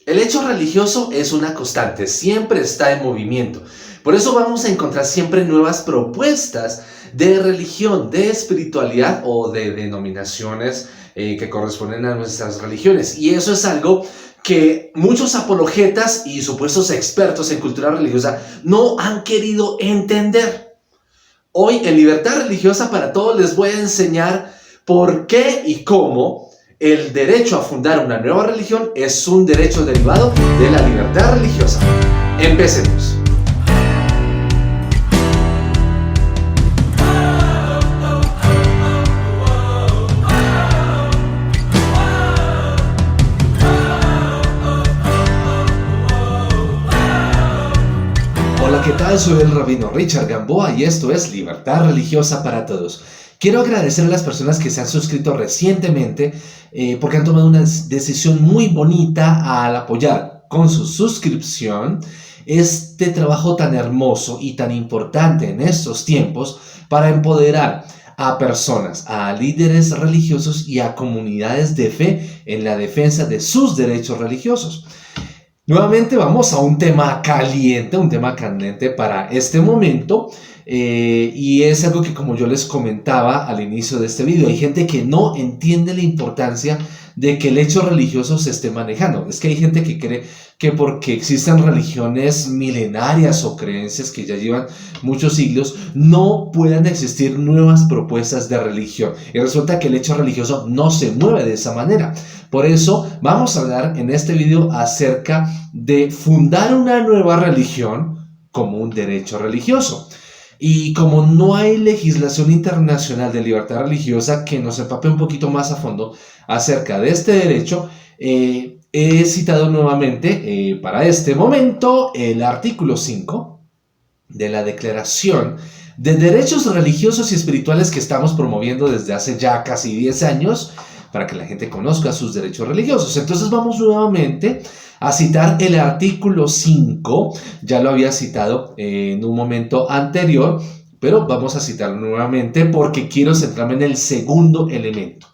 El hecho religioso es una constante, siempre está en movimiento. Por eso vamos a encontrar siempre nuevas propuestas de religión, de espiritualidad o de denominaciones que corresponden a nuestras religiones. Y eso es algo que muchos apologetas y supuestos expertos en cultura religiosa no han querido entender. Hoy en Libertad Religiosa para Todos les voy a enseñar por qué y cómo el derecho a fundar una nueva religión es un derecho derivado de la libertad religiosa. Empecemos. Hola, ¿qué tal? Soy el rabino Richard Gamboa y esto es Libertad Religiosa para Todos. Quiero agradecer a las personas que se han suscrito recientemente porque han tomado una decisión muy bonita al apoyar con su suscripción este trabajo tan hermoso y tan importante en estos tiempos para empoderar a personas, a líderes religiosos y a comunidades de fe en la defensa de sus derechos religiosos. Nuevamente vamos a un tema candente para este momento. Y es algo que, como yo les comentaba al inicio de este video, hay gente que no entiende la importancia de que el hecho religioso se esté manejando. Es que hay gente que cree que porque existen religiones milenarias o creencias que ya llevan muchos siglos, no puedan existir nuevas propuestas de religión. Y resulta que el hecho religioso no se mueve de esa manera. Por eso vamos a hablar en este video acerca de fundar una nueva religión como un derecho religioso. Y como no hay legislación internacional de libertad religiosa que nos empape un poquito más a fondo acerca de este derecho, he citado nuevamente para este momento el artículo 5 de la Declaración de Derechos Religiosos y Espirituales que estamos promoviendo desde hace ya casi 10 años para que la gente conozca sus derechos religiosos. Entonces vamos nuevamente a citar el artículo 5, ya lo había citado en un momento anterior, pero vamos a citarlo nuevamente porque quiero centrarme en el segundo elemento.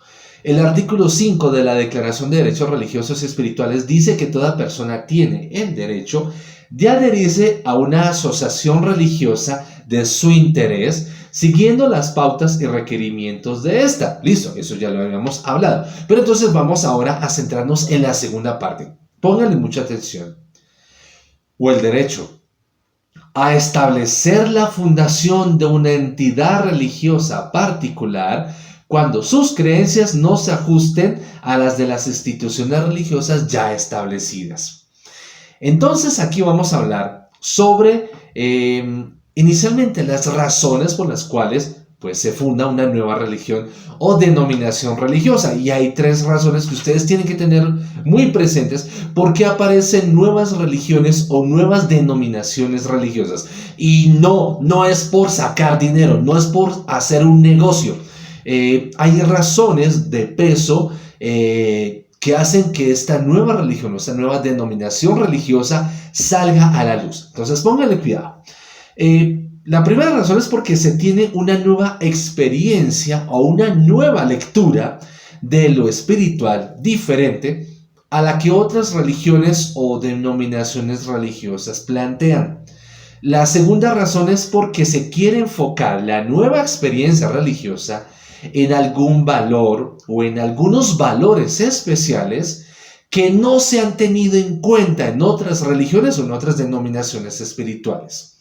El artículo 5 de la Declaración de Derechos Religiosos y Espirituales dice que toda persona tiene el derecho de adherirse a una asociación religiosa de su interés, siguiendo las pautas y requerimientos de esta. Listo, eso ya lo habíamos hablado. Pero entonces vamos ahora a centrarnos en la segunda parte. Pónganle mucha atención. O el derecho a establecer la fundación de una entidad religiosa particular cuando sus creencias no se ajusten a las de las instituciones religiosas ya establecidas. Entonces aquí vamos a hablar sobre inicialmente las razones por las cuales pues se funda una nueva religión o denominación religiosa. Y hay 3 razones que ustedes tienen que tener muy presentes porque aparecen nuevas religiones o nuevas denominaciones religiosas. Y no es por sacar dinero, no es por hacer un negocio. Hay razones de peso que hacen que esta nueva religión o esta nueva denominación religiosa salga a la luz. Entonces pónganle cuidado. La primera razón es porque se tiene una nueva experiencia o una nueva lectura de lo espiritual diferente a la que otras religiones o denominaciones religiosas plantean. La segunda razón es porque se quiere enfocar la nueva experiencia religiosa en algún valor o en algunos valores especiales que no se han tenido en cuenta en otras religiones o en otras denominaciones espirituales.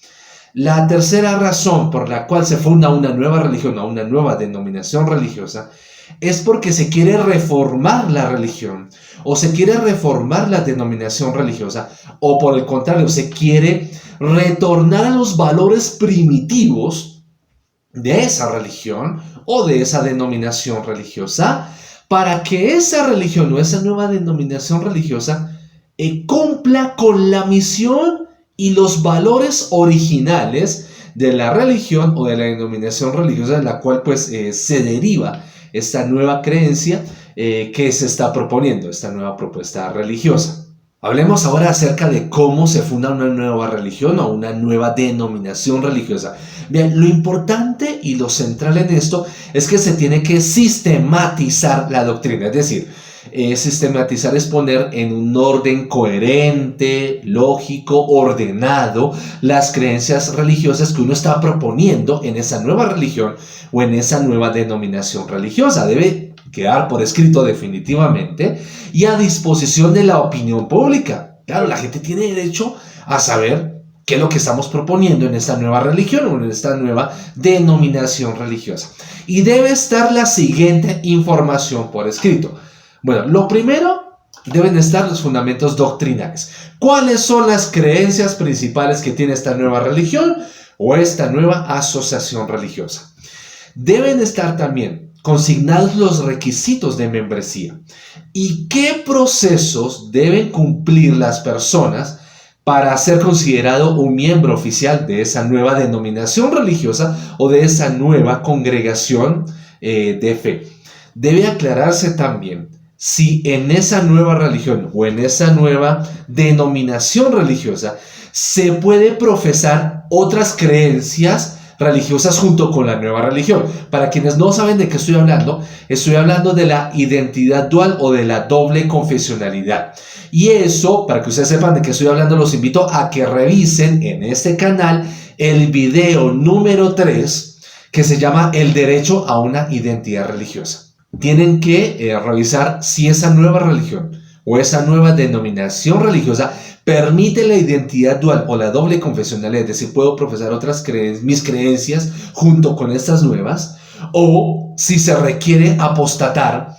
La tercera razón por la cual se funda una nueva religión o una nueva denominación religiosa es porque se quiere reformar la religión o se quiere reformar la denominación religiosa o por el contrario se quiere retornar a los valores primitivos de esa religión o de esa denominación religiosa para que esa religión o esa nueva denominación religiosa cumpla con la misión y los valores originales de la religión o de la denominación religiosa de la cual pues se deriva esta nueva creencia que se está proponiendo, esta nueva propuesta religiosa. Hablemos ahora acerca de cómo se funda una nueva religión o una nueva denominación religiosa. Bien, lo importante y lo central en esto es que se tiene que sistematizar la doctrina, es decir, Sistematizar es poner en un orden coherente, lógico, ordenado las creencias religiosas que uno está proponiendo en esa nueva religión o en esa nueva denominación religiosa. Debe quedar por escrito definitivamente y a disposición de la opinión pública. Claro, la gente tiene derecho a saber qué es lo que estamos proponiendo en esta nueva religión o en esta nueva denominación religiosa. Y debe estar la siguiente información por escrito. Bueno, lo primero, deben estar los fundamentos doctrinales. ¿Cuáles son las creencias principales que tiene esta nueva religión o esta nueva asociación religiosa? Deben estar también consignados los requisitos de membresía y qué procesos deben cumplir las personas para ser considerado un miembro oficial de esa nueva denominación religiosa o de esa nueva congregación de fe. Debe aclararse también si en esa nueva religión o en esa nueva denominación religiosa se puede profesar otras creencias religiosas junto con la nueva religión. Para quienes no saben de qué estoy hablando de la identidad dual o de la doble confesionalidad. Y eso, para que ustedes sepan de qué estoy hablando, los invito a que revisen en este canal el video número 3 que se llama El derecho a una identidad religiosa. Tienen que revisar si esa nueva religión o esa nueva denominación religiosa permite la identidad dual o la doble confesionalidad, es decir, puedo profesar mis creencias junto con estas nuevas, o si se requiere apostatar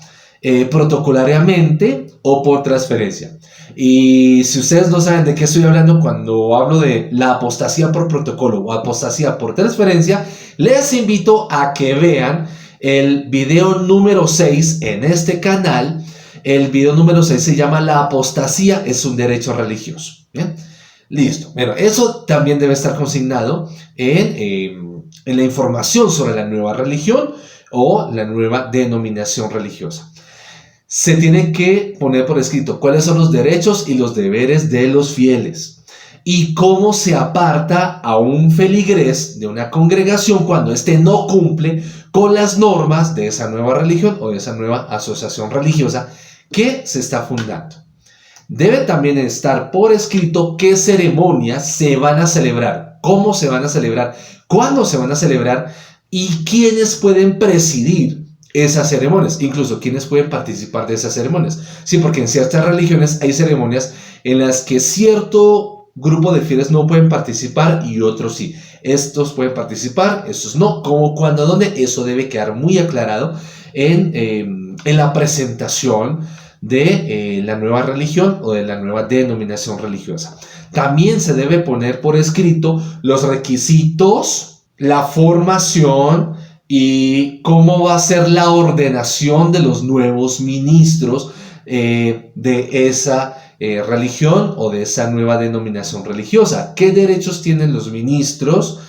protocolariamente o por transferencia. Y si ustedes no saben de qué estoy hablando cuando hablo de la apostasía por protocolo o apostasía por transferencia, les invito a que vean el video número 6 en este canal. El video número 6 se llama La apostasía es un derecho religioso. ¿Bien? Listo. Bueno, eso también debe estar consignado en la información sobre la nueva religión o la nueva denominación religiosa. Se tiene que poner por escrito cuáles son los derechos y los deberes de los fieles y cómo se aparta a un feligrés de una congregación cuando éste no cumple con las normas de esa nueva religión o de esa nueva asociación religiosa que se está fundando. Debe también estar por escrito qué ceremonias se van a celebrar, cómo se van a celebrar, cuándo se van a celebrar y quiénes pueden presidir esas ceremonias, incluso quiénes pueden participar de esas ceremonias. Sí, porque en ciertas religiones hay ceremonias en las que cierto grupo de fieles no pueden participar y otros sí. Estos pueden participar, estos no. ¿Cómo, cuándo, dónde? Eso debe quedar muy aclarado en la presentación de la nueva religión o de la nueva denominación religiosa. También se debe poner por escrito los requisitos, la formación y cómo va a ser la ordenación de los nuevos ministros de esa religión o de esa nueva denominación religiosa. ¿Qué derechos tienen los ministros?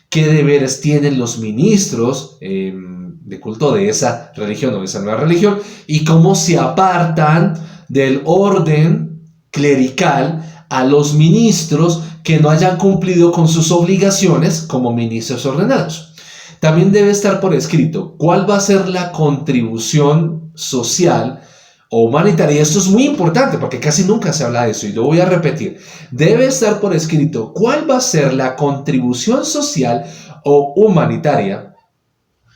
¿Qué deberes tienen los ministros de culto de esa religión o de esa nueva religión? Y cómo se apartan del orden clerical a los ministros que no hayan cumplido con sus obligaciones como ministros ordenados. También debe estar por escrito cuál va a ser la contribución social o humanitaria. Esto es muy importante porque casi nunca se habla de eso y lo voy a repetir. Debe estar por escrito cuál va a ser la contribución social o humanitaria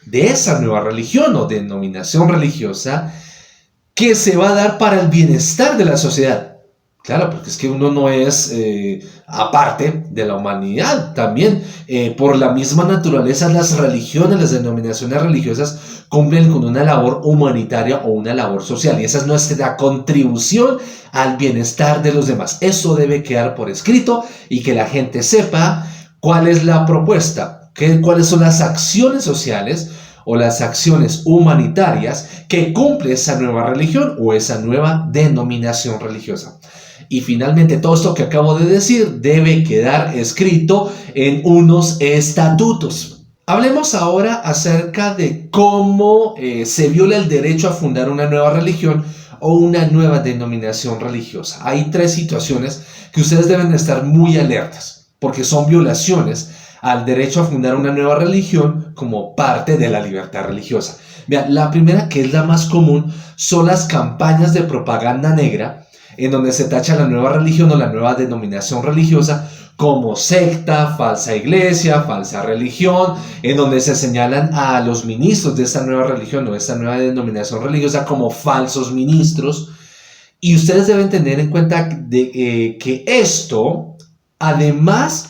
de esa nueva religión o denominación religiosa que se va a dar para el bienestar de la sociedad. Claro, porque es que uno no es aparte de la humanidad. También, por la misma naturaleza, las religiones, las denominaciones religiosas cumplen con una labor humanitaria o una labor social. Y esa es nuestra contribución al bienestar de los demás. Eso debe quedar por escrito y que la gente sepa cuál es la propuesta, cuáles son las acciones sociales o las acciones humanitarias que cumple esa nueva religión o esa nueva denominación religiosa. Y finalmente, todo esto que acabo de decir debe quedar escrito en unos estatutos. Hablemos ahora acerca de cómo se viola el derecho a fundar una nueva religión o una nueva denominación religiosa. Hay 3 situaciones que ustedes deben estar muy alertas, porque son violaciones al derecho a fundar una nueva religión como parte de la libertad religiosa. Vea, la primera, que es la más común, son las campañas de propaganda negra, en donde se tacha la nueva religión o la nueva denominación religiosa como secta, falsa iglesia, falsa religión, en donde se señalan a los ministros de esta nueva religión o de esta nueva denominación religiosa como falsos ministros. Y ustedes deben tener en cuenta que esto, además,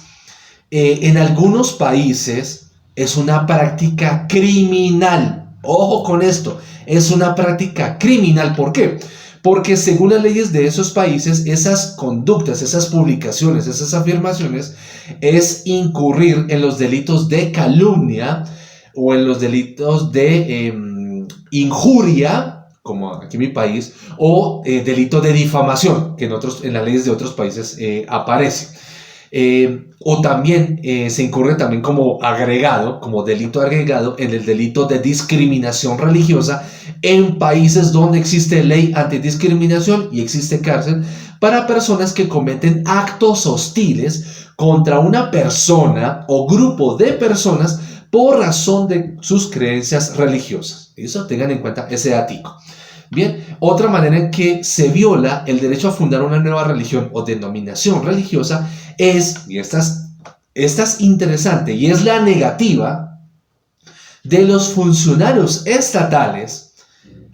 en algunos países es una práctica criminal. Ojo con esto, es una práctica criminal. ¿Por qué? Porque según las leyes de esos países, esas conductas, esas publicaciones, esas afirmaciones, es incurrir en los delitos de calumnia o en los delitos de injuria, como aquí en mi país, o delito de difamación, que en las leyes de otros países aparece. O también se incurre también como agregado, como delito agregado, en el delito de discriminación religiosa en países donde existe ley antidiscriminación y existe cárcel para personas que cometen actos hostiles contra una persona o grupo de personas por razón de sus creencias religiosas. Eso tengan en cuenta ese datico. Bien, otra manera en que se viola el derecho a fundar una nueva religión o denominación religiosa es, y esta es interesante, y es la negativa de los funcionarios estatales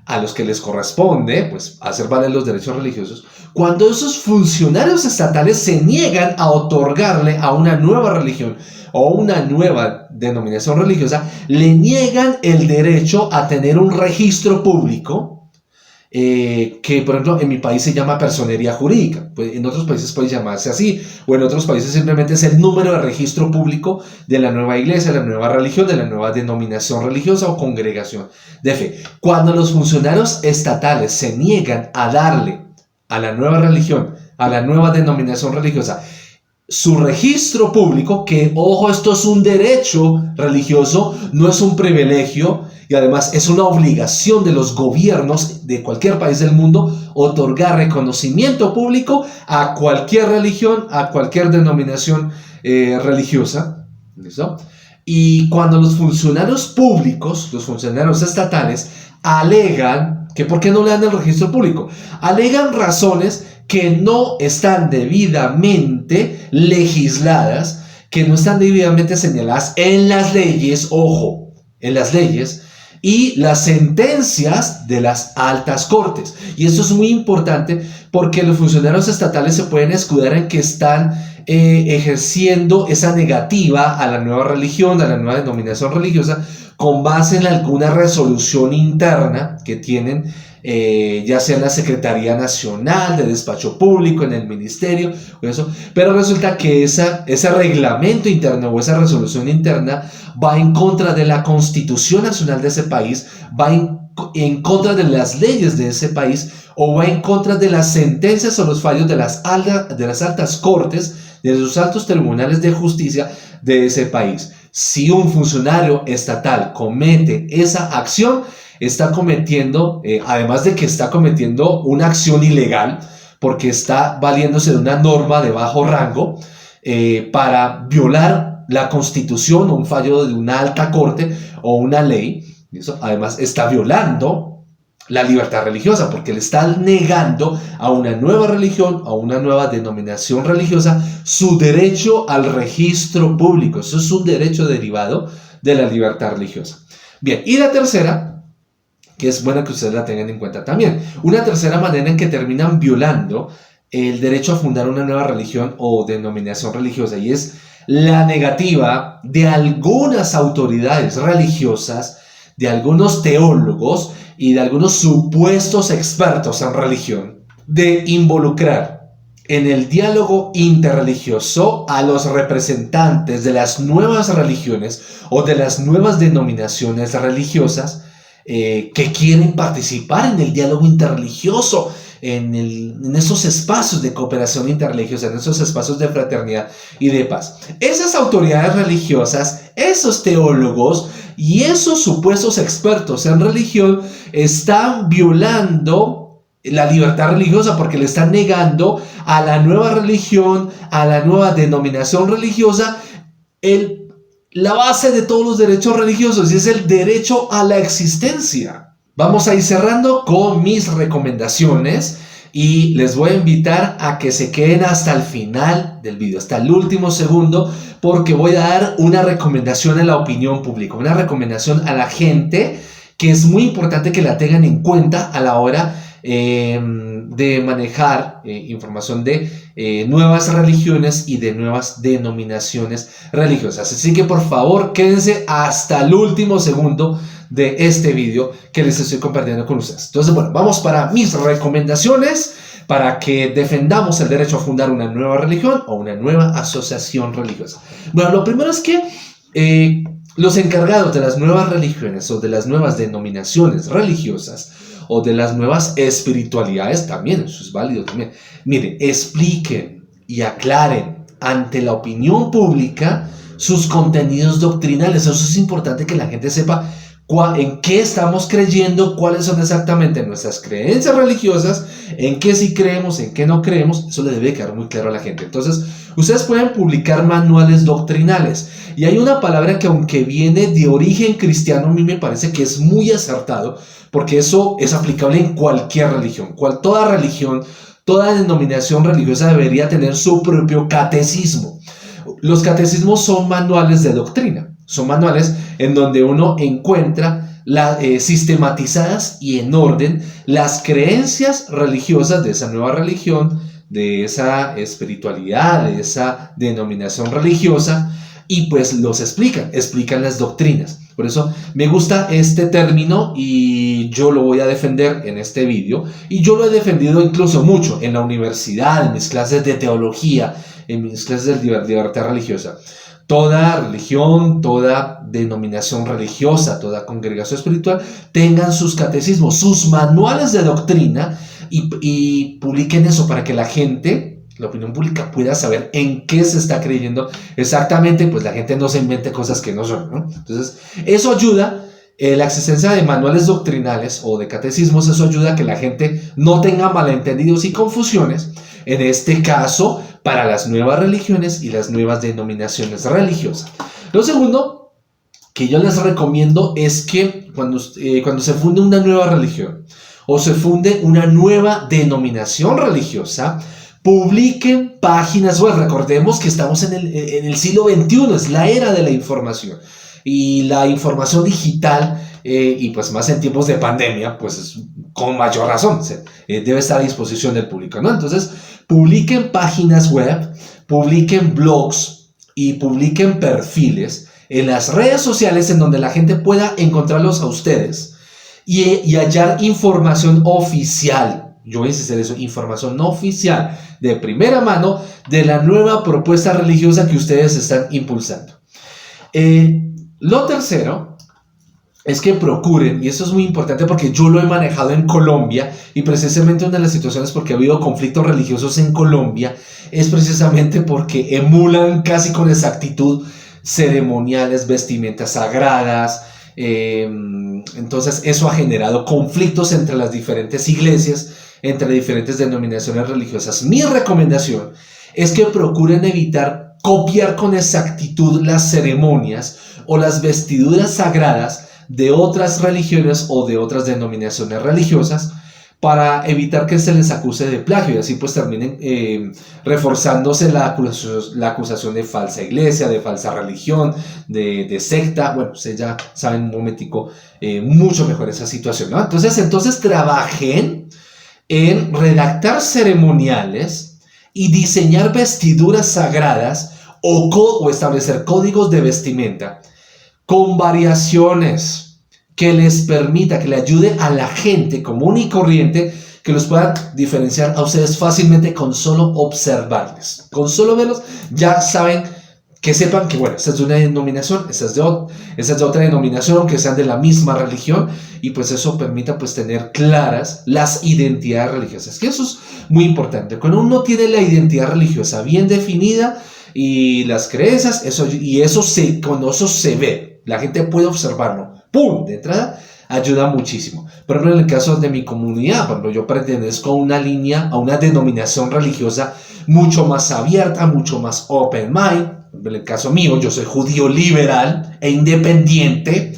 a los que les corresponde pues, hacer valer los derechos religiosos, cuando esos funcionarios estatales se niegan a otorgarle a una nueva religión o una nueva denominación religiosa, le niegan el derecho a tener un registro público, que por ejemplo en mi país se llama personería jurídica, pues en otros países puede llamarse así, o en otros países simplemente es el número de registro público de la nueva iglesia, de la nueva religión, de la nueva denominación religiosa o congregación de fe. Cuando los funcionarios estatales se niegan a darle a la nueva religión, a la nueva denominación religiosa, su registro público, que ojo, esto es un derecho religioso, no es un privilegio, y además es una obligación de los gobiernos de cualquier país del mundo otorgar reconocimiento público a cualquier religión, a cualquier denominación religiosa. ¿Listo? Y cuando los funcionarios públicos, los funcionarios estatales, alegan que ¿por qué no le dan el registro público? Alegan razones que no están debidamente legisladas, que no están debidamente señaladas en las leyes, ojo, en las leyes, y las sentencias de las altas cortes. Y esto es muy importante porque los funcionarios estatales se pueden escudar en que están ejerciendo esa negativa a la nueva religión, a la nueva denominación religiosa, con base en alguna resolución interna que tienen, ya sea en la Secretaría Nacional de Despacho Público, en el Ministerio, o eso. Pero resulta que ese reglamento interno o esa resolución interna va en contra de la Constitución Nacional de ese país, va en contra de las leyes de ese país, o va en contra de las sentencias o los fallos de las altas cortes, de los altos tribunales de justicia de ese país. Si un funcionario estatal comete esa acción, está cometiendo, además de que está cometiendo una acción ilegal, porque está valiéndose de una norma de bajo rango para violar la Constitución o un fallo de una alta corte o una ley. Eso además está violando la libertad religiosa, porque le está negando a una nueva religión, a una nueva denominación religiosa, su derecho al registro público. Eso es un derecho derivado de la libertad religiosa. Bien, y la tercera, que es bueno que ustedes la tengan en cuenta también, una tercera manera en que terminan violando el derecho a fundar una nueva religión o denominación religiosa, y es la negativa de algunas autoridades religiosas, de algunos teólogos y de algunos supuestos expertos en religión, de involucrar en el diálogo interreligioso a los representantes de las nuevas religiones o de las nuevas denominaciones religiosas que quieren participar en el diálogo interreligioso, en esos espacios de cooperación interreligiosa, en esos espacios de fraternidad y de paz. Esas autoridades religiosas, esos teólogos y esos supuestos expertos en religión están violando la libertad religiosa, porque le están negando a la nueva religión, a la nueva denominación religiosa, la base de todos los derechos religiosos y es el derecho a la existencia. Vamos a ir cerrando con mis recomendaciones y les voy a invitar a que se queden hasta el final del video, hasta el último segundo, porque voy a dar una recomendación a la opinión pública, una recomendación a la gente que es muy importante que la tengan en cuenta a la hora de manejar información de nuevas religiones y de nuevas denominaciones religiosas. Así que por favor quédense hasta el último segundo de este video que les estoy compartiendo con ustedes. Entonces, bueno, vamos para mis recomendaciones para que defendamos el derecho a fundar una nueva religión o una nueva asociación religiosa. Bueno, lo primero es que los encargados de las nuevas religiones o de las nuevas denominaciones religiosas o de las nuevas espiritualidades, también eso es válido también, miren, expliquen y aclaren ante la opinión pública sus contenidos doctrinales. Eso es importante que la gente sepa en qué estamos creyendo, cuáles son exactamente nuestras creencias religiosas, en qué sí creemos, en qué no creemos. Eso le debe quedar muy claro a la gente. Entonces, ustedes pueden publicar manuales doctrinales. Y hay una palabra que, aunque viene de origen cristiano, a mí me parece que es muy acertado, porque eso es aplicable en cualquier religión. Toda religión, toda denominación religiosa debería tener su propio catecismo. Los catecismos son manuales de doctrina. Son manuales en donde uno encuentra sistematizadas y en orden las creencias religiosas de esa nueva religión, de esa espiritualidad, de esa denominación religiosa, y pues los explican las doctrinas. Por eso me gusta este término y yo lo voy a defender en este vídeo, y yo lo he defendido incluso mucho en la universidad, en mis clases de teología, en mis clases de libertad religiosa. Toda religión, toda denominación religiosa, toda congregación espiritual tengan sus catecismos, sus manuales de doctrina y publiquen eso para que la gente, la opinión pública, pueda saber en qué se está creyendo exactamente, pues la gente no se invente cosas que no son, ¿no? Entonces, eso ayuda, la existencia de manuales doctrinales o de catecismos, eso ayuda a que la gente no tenga malentendidos y confusiones, en este caso, para las nuevas religiones y las nuevas denominaciones religiosas. Lo segundo que yo les recomiendo es que cuando se funde una nueva religión o se funde una nueva denominación religiosa, publiquen páginas web. Recordemos que estamos en el siglo XXI, es la era de la información. Y la información digital, y pues más en tiempos de pandemia, pues con mayor razón, debe estar a disposición del público, ¿no? Entonces, publiquen páginas web, publiquen blogs y publiquen perfiles en las redes sociales en donde la gente pueda encontrarlos a ustedes y hallar información oficial. Yo voy a insistir en eso, información oficial de primera mano de la nueva propuesta religiosa que ustedes están impulsando. Lo tercero es que procuren, y eso es muy importante porque yo lo he manejado en Colombia, y precisamente una de las situaciones porque ha habido conflictos religiosos en Colombia es precisamente porque emulan casi con exactitud ceremoniales, vestimentas sagradas. Entonces eso ha generado conflictos entre las diferentes iglesias, entre diferentes denominaciones religiosas. Mi recomendación es que procuren evitar copiar con exactitud las ceremonias o las vestiduras sagradas de otras religiones o de otras denominaciones religiosas, para evitar que se les acuse de plagio y así pues terminen reforzándose la acusación de falsa iglesia, de falsa religión, de secta. Bueno, ustedes ya saben un momentico mucho mejor esa situación, ¿no? Entonces trabajen en redactar ceremoniales y diseñar vestiduras sagradas o establecer códigos de vestimenta con variaciones que les permita, que le ayude a la gente común y corriente, que los puedan diferenciar a ustedes fácilmente con solo observarles. Con solo verlos ya saben, que sepan que bueno, esta es de una denominación, esta es de otra denominación, aunque sean de la misma religión, y pues eso permita pues tener claras las identidades religiosas, que eso es muy importante. Cuando uno tiene la identidad religiosa bien definida y las creencias, cuando eso se ve, la gente puede observarlo, ¡pum!, de entrada, ayuda muchísimo. Por ejemplo, en el caso de mi comunidad, cuando yo pertenezco a una línea, a una denominación religiosa mucho más abierta, mucho más open mind, En el caso mío, yo soy judío liberal e independiente.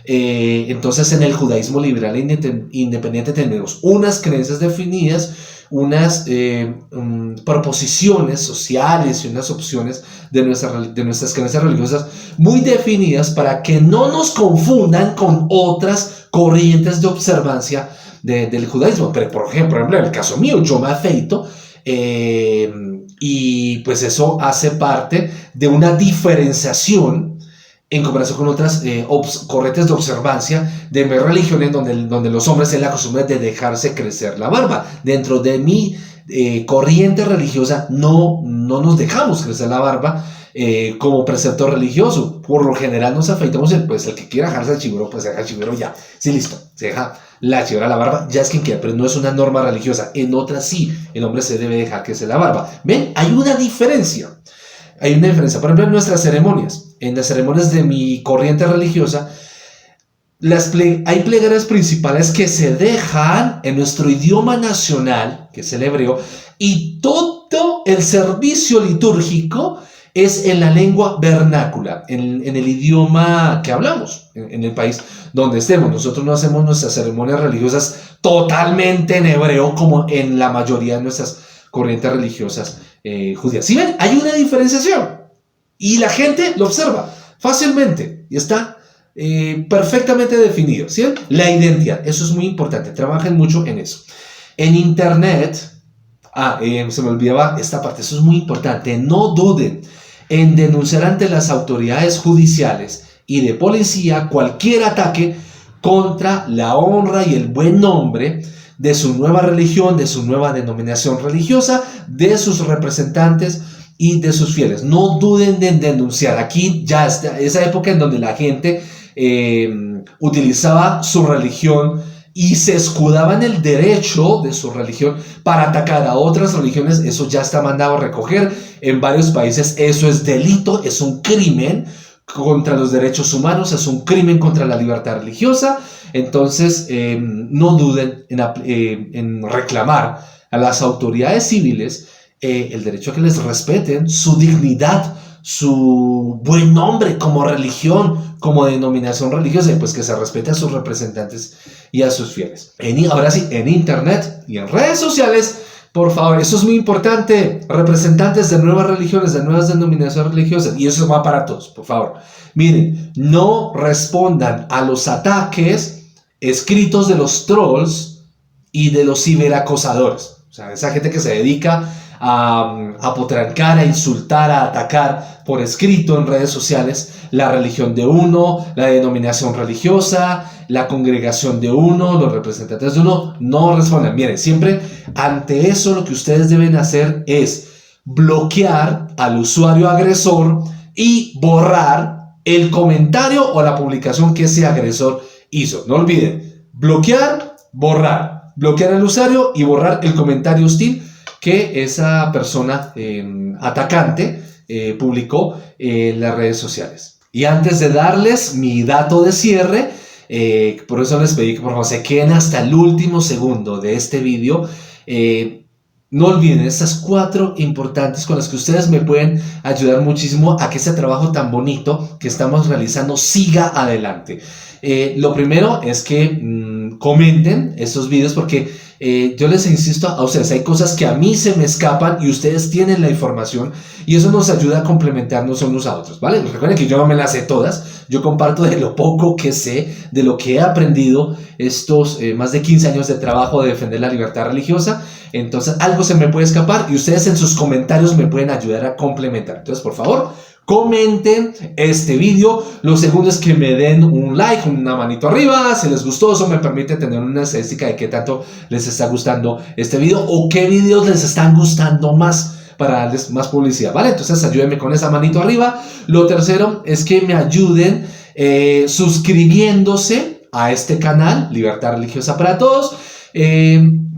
Entonces, en el judaísmo liberal e independiente tenemos unas creencias definidas, unas proposiciones sociales y unas opciones de nuestras creencias religiosas muy definidas para que no nos confundan con otras corrientes de observancia del judaísmo. Pero, por ejemplo, en el caso mío, yo me afeito y pues eso hace parte de una diferenciación en comparación con otras corrientes de observancia de mi religión, en donde los hombres tienen la costumbre de dejarse crecer la barba. Dentro de mi corriente religiosa no nos dejamos crecer la barba como precepto religioso. Por lo general nos afeitamos, pues el que quiera dejarse el chiburo, pues se deja el chiburo ya. Sí, listo, se deja la chibura, la barba, ya es quien quiera, pero no es una norma religiosa. En otras sí, el hombre se debe dejar crecer la barba. ¿Ven? Hay una diferencia. Hay una diferencia, por ejemplo, en nuestras ceremonias. En las ceremonias de mi corriente religiosa, hay plegarias principales que se dejan en nuestro idioma nacional, que es el hebreo, y todo el servicio litúrgico es en la lengua vernácula, en el idioma que hablamos, en el país donde estemos. Nosotros no hacemos nuestras ceremonias religiosas totalmente en hebreo, como en la mayoría de nuestras corrientes religiosas judías. ¿Sí ven? Hay una diferenciación y la gente lo observa fácilmente y está perfectamente definido. ¿Sí ven? La identidad, eso es muy importante, trabajen mucho en eso. En internet, se me olvidaba esta parte, eso es muy importante, no duden en denunciar ante las autoridades judiciales y de policía cualquier ataque contra la honra y el buen nombre de su nueva religión, de su nueva denominación religiosa, de sus representantes y de sus fieles. No duden en denunciar. Aquí ya está esa época en donde la gente utilizaba su religión y se escudaba en el derecho de su religión para atacar a otras religiones. Eso ya está mandado a recoger. En varios países eso es delito, es un crimen contra los derechos humanos, es un crimen contra la libertad religiosa. Entonces, no duden en reclamar a las autoridades civiles el derecho a que les respeten su dignidad, su buen nombre como religión, como denominación religiosa, y pues que se respete a sus representantes y a sus fieles. Ahora sí, en internet y en redes sociales, por favor, eso es muy importante. Representantes de nuevas religiones, de nuevas denominaciones religiosas, y eso va para todos, por favor. Miren, no respondan a los ataques escritos de los trolls y de los ciberacosadores. O sea, esa gente que se dedica a potrancar, a insultar, a atacar por escrito en redes sociales la religión de uno, la denominación religiosa, la congregación de uno, los representantes de uno. No respondan. Miren, siempre ante eso lo que ustedes deben hacer es bloquear al usuario agresor y borrar el comentario o la publicación que ese agresor hizo. No olviden, bloquear, borrar. Bloquear al usuario y borrar el comentario hostil que esa persona atacante publicó en las redes sociales. Y antes de darles mi dato de cierre, por eso les pedí que por favor se queden hasta el último segundo de este vídeo. No olviden estas 4 importantes con las que ustedes me pueden ayudar muchísimo a que este trabajo tan bonito que estamos realizando siga adelante. Lo primero es que comenten estos videos, porque yo les insisto a ustedes, hay cosas que a mí se me escapan y ustedes tienen la información y eso nos ayuda a complementarnos unos a otros, ¿vale? Recuerden que yo no me las sé todas, yo comparto de lo poco que sé, de lo que he aprendido estos más de 15 años de trabajo de defender la libertad religiosa. Entonces algo se me puede escapar y ustedes en sus comentarios me pueden ayudar a complementar. Entonces, por favor, comenten este video. Lo segundo es que me den un like, una manito arriba si les gustó. Eso me permite tener una estadística de qué tanto les está gustando este video o qué videos les están gustando más para darles más publicidad, ¿vale? Entonces ayúdenme con esa manito arriba. Lo tercero es que me ayuden suscribiéndose a este canal Libertad Religiosa para Todos,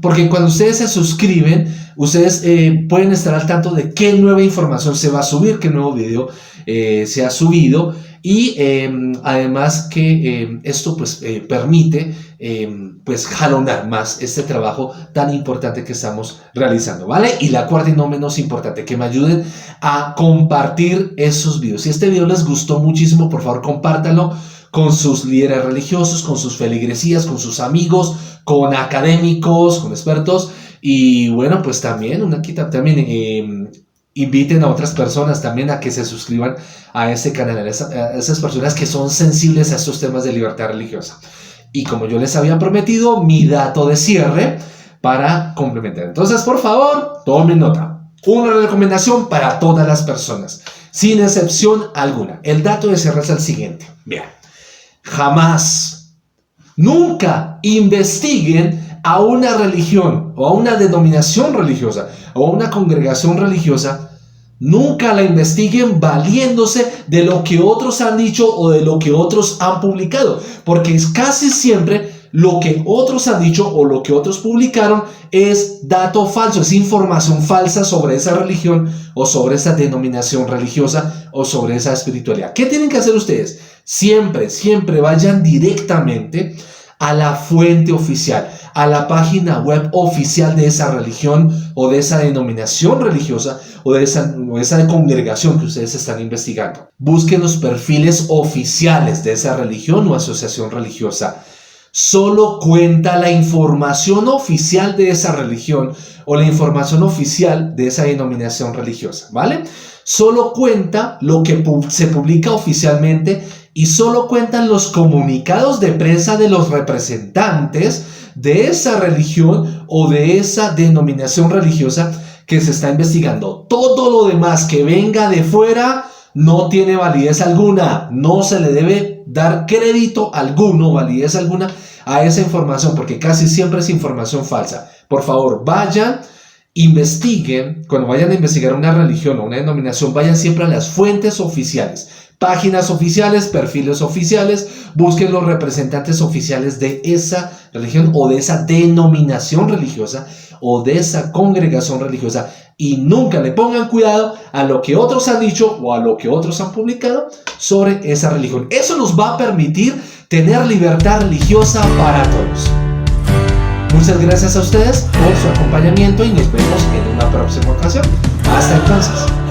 porque cuando ustedes se suscriben, ustedes pueden estar al tanto de qué nueva información se va a subir, qué nuevo video se ha subido, y además que esto pues permite pues jalonar más este trabajo tan importante que estamos realizando, ¿vale? Y la cuarta y no menos importante, que me ayuden a compartir esos videos. Si este video les gustó muchísimo, por favor compártanlo con sus líderes religiosos, con sus feligresías, con sus amigos, con académicos, con expertos. Y bueno, pues también inviten a otras personas también a que se suscriban a este canal, a esas personas que son sensibles a estos temas de libertad religiosa. Y como yo les había prometido, mi dato de cierre para complementar. Entonces, por favor, tomen nota. Una recomendación para todas las personas, sin excepción alguna. El dato de cierre es el siguiente. Vean, jamás, nunca investiguen a una religión o a una denominación religiosa o a una congregación religiosa. Nunca la investiguen valiéndose de lo que otros han dicho o de lo que otros han publicado, porque es casi siempre lo que otros han dicho o lo que otros publicaron es dato falso, es información falsa sobre esa religión o sobre esa denominación religiosa o sobre esa espiritualidad. ¿Qué tienen que hacer ustedes? Siempre vayan directamente a la fuente oficial, a la página web oficial de esa religión o de esa denominación religiosa o de esa congregación que ustedes están investigando. Busquen los perfiles oficiales de esa religión o asociación religiosa. Solo cuenta la información oficial de esa religión o la información oficial de esa denominación religiosa, ¿vale? Solo cuenta lo que se publica oficialmente y solo cuentan los comunicados de prensa de los representantes de esa religión o de esa denominación religiosa que se está investigando. Todo lo demás que venga de fuera no tiene validez alguna, no se le debe dar crédito alguno, validez alguna a esa información, porque casi siempre es información falsa. Por favor, vayan, investiguen, cuando vayan a investigar una religión o una denominación, vayan siempre a las fuentes oficiales, páginas oficiales, perfiles oficiales, busquen los representantes oficiales de esa religión o de esa denominación religiosa o de esa congregación religiosa y nunca le pongan cuidado a lo que otros han dicho o a lo que otros han publicado sobre esa religión. Eso nos va a permitir tener libertad religiosa para todos. Muchas gracias a ustedes por su acompañamiento y nos vemos en una próxima ocasión. Hasta entonces.